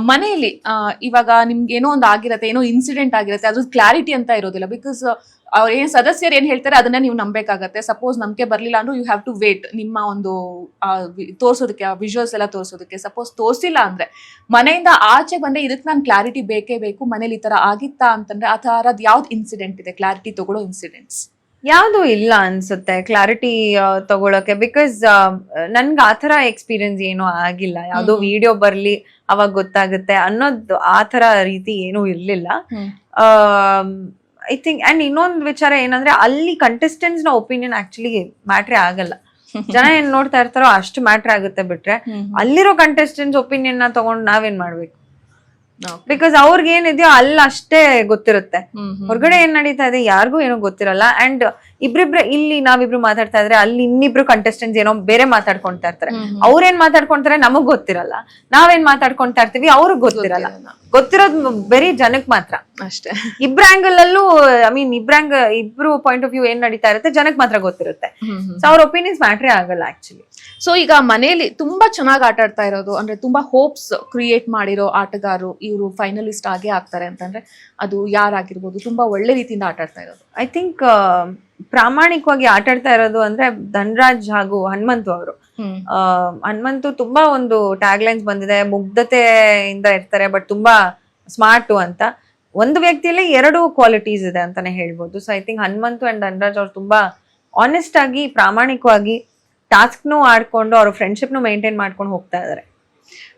ಮನೆಯಲ್ಲಿ ಇವಾಗ ನಿಮ್ಗೆ ಏನೋ ಒಂದು ಆಗಿರತ್ತೆ, ಏನೋ ಇನ್ಸಿಡೆಂಟ್ ಆಗಿರುತ್ತೆ, ಅದ್ರ ಕ್ಲಾರಿಟಿ ಅಂತ ಇರೋದಿಲ್ಲ. ಬಿಕಾಸ್ ಅವ್ರ ಏನ್ ಸದಸ್ಯರು ಏನ್ ಹೇಳ್ತಾರೆ ಅದನ್ನ ನೀವು ನಂಬೇಕಾಗತ್ತೆ. ಸಪೋಸ್ ನಂಬಿಕೆ ಬರ್ಲಿಲ್ಲ ಅಂದ್ರೂ ಯು ಹ್ಯಾವ್ ಟು ವೇಟ್ ನಿಮ್ಮ ಒಂದು ತೋರ್ಸೋದಕ್ಕೆ, ವಿಜುವಲ್ಸ್ ಎಲ್ಲ ತೋರ್ಸೋದಕ್ಕೆ. ಸಪೋಸ್ ತೋರ್ಸಿಲ್ಲ ಅಂದ್ರೆ ಮನೆಯಿಂದ ಆಚೆ ಬಂದ್ರೆ ಇದಕ್ಕೆ ನಾನು ಕ್ಲಾರಿಟಿ ಬೇಕೇ ಬೇಕು, ಮನೇಲಿ ಈ ತರ ಆಗಿತ್ತಾ ಅಂತಂದ್ರೆ ಆ ತರದ್ ಯಾವ್ದು ಇನ್ಸಿಡೆಂಟ್ ಇದೆ ಕ್ಲಾರಿಟಿ ತಗೊಳ್ಳೋ ಇನ್ಸಿಡೆಂಟ್ಸ್? ಯಾವ್ದು ಇಲ್ಲ ಅನ್ಸುತ್ತೆ ಕ್ಲಾರಿಟಿ ತಗೊಳಕ್ಕೆ. ಬಿಕಾಸ್ ನನ್ಗೆ ಆತರ ಎಕ್ಸ್ಪೀರಿಯನ್ಸ್ ಏನು ಆಗಿಲ್ಲ. ಯಾವ್ದೋ ವಿಡಿಯೋ ಬರ್ಲಿ ಅವಾಗ ಗೊತ್ತಾಗುತ್ತೆ ಅನ್ನೋದು ಆತರ ರೀತಿ ಏನೂ ಇರ್ಲಿಲ್ಲ. ಐ ಥಿಂಕ್ ಅಂಡ್ ಇನ್ನೊಂದು ವಿಚಾರ ಏನಂದ್ರೆ ಅಲ್ಲಿ ಕಂಟೆಸ್ಟೆಂಟ್ಸ್ ನ ಒಪಿನಿಯನ್ ಆಕ್ಚುಲಿ ಮ್ಯಾಟ್ರೇ ಆಗಲ್ಲ. ಜನ ಏನ್ ನೋಡ್ತಾ ಇರ್ತಾರೋ ಅಷ್ಟು ಮ್ಯಾಟ್ರ್ ಆಗುತ್ತೆ. ಬಿಟ್ರೆ ಅಲ್ಲಿರೋ ಕಂಟೆಸ್ಟೆಂಟ್ಸ್ ಒಪಿನಿಯನ್ ನ ತಗೊಂಡು ನಾವೇನ್ ಮಾಡ್ಬೇಕು? ಬಿಕಾಸ್ ಅವ್ರಿಗೆ ಏನಿದೆಯೋ ಅಲ್ಲಿ ಅಷ್ಟೇ ಗೊತ್ತಿರುತ್ತೆ. ಹೊರಗಡೆ ಏನ್ ನಡೀತಾ ಇದೆ ಯಾರಿಗೂ ಏನೋ ಗೊತ್ತಿರಲ್ಲ. ಅಂಡ್ ಇಲ್ಲಿ ನಾವಿಬ್ರು ಮಾತಾಡ್ತಾ ಇದ್ರೆ ಅಲ್ಲಿ ಇನ್ನಿಬ್ರು ಕಂಟೆಸ್ಟೆಂಟ್ಸ್ ಏನೋ ಬೇರೆ ಮಾತಾಡ್ಕೊಂತಾ ಇರ್ತಾರೆ. ಅವ್ರೇನ್ ಮಾತಾಡ್ಕೊಂತಾರೆ ನಮಗ್ ಗೊತ್ತಿರಲ್ಲ, ನಾವೇನ್ ಮಾತಾಡ್ಕೊಂತಾ ಇರ್ತೀವಿ ಅವ್ರಿಗೆ ಗೊತ್ತಿರಲ್ಲ. ಗೊತ್ತಿರೋದು ಬರೀ ಜನಕ್ ಮಾತ್ರ ಅಷ್ಟೇ. ಇಬ್ರ ಆಂಗಲ್ ಅಲ್ಲೂ ಇಬ್ರು ಪಾಯಿಂಟ್ ಆಫ್ ವ್ಯೂ ಏನ್ ನಡೀತಾ ಇರುತ್ತೆ ಜನಕ್ ಮಾತ್ರ ಗೊತ್ತಿರುತ್ತೆ. ಸೊ ಅವ್ರ ಒಪಿನಿಯನ್ಸ್ ಮ್ಯಾಟ್ರೇ ಆಗಲ್ಲ ಆಕ್ಚುಲಿ. ಸೊ ಈಗ ಮನೇಲಿ ತುಂಬಾ ಚೆನ್ನಾಗಿ ಆಟ ಆಡ್ತಾ ಇರೋದು ಅಂದ್ರೆ ತುಂಬಾ ಹೋಪ್ಸ್ ಕ್ರಿಯೇಟ್ ಮಾಡಿರೋ ಆಟಗಾರರು ಇವರು ಫೈನಲಿಸ್ಟ್ ಆಗೇ ಆಗ್ತಾರೆ ಅಂತಂದ್ರೆ ಅದು ಯಾರಾಗಿರ್ಬೋದು? ತುಂಬಾ ಒಳ್ಳೆ ರೀತಿಯಿಂದ ಆಟ ಆಡ್ತಾ ಇರೋದು. ಐ ಥಿಂಕ್ ಪ್ರಾಮಾಣಿಕವಾಗಿ ಆಟ ಆಡ್ತಾ ಇರೋದು ಅಂದ್ರೆ ಧನ್ರಾಜ್ ಹಾಗೂ ಹನುಮಂತು ಅವರು. ಹನುಮಂತು ತುಂಬಾ ಒಂದು ಟ್ಯಾಗ್ ಲೈನ್ಸ್ ಬಂದಿದೆ, ಮುಗ್ಧತೆಯಿಂದ ಇರ್ತಾರೆ ಬಟ್ ತುಂಬಾ ಸ್ಮಾರ್ಟು ಅಂತ. ಒಂದು ವ್ಯಕ್ತಿಯಲ್ಲಿ 2 ಕ್ವಾಲಿಟೀಸ್ ಇದೆ ಅಂತಾನೆ ಹೇಳ್ಬೋದು. So I think Hanumanthu and Dhanraj ಅವ್ರು ತುಂಬಾ ಆನೆಸ್ಟ್ ಆಗಿ ಪ್ರಾಮಾಣಿಕವಾಗಿ ಟಾಸ್ಕ್ನು ಆಡ್ಕೊಂಡು ಅವ್ರ ಫ್ರೆಂಡ್ಶಿಪ್ನು ಮೇಂಟೈನ್ ಮಾಡ್ಕೊಂಡು ಹೋಗ್ತಾ ಇದಾರೆ.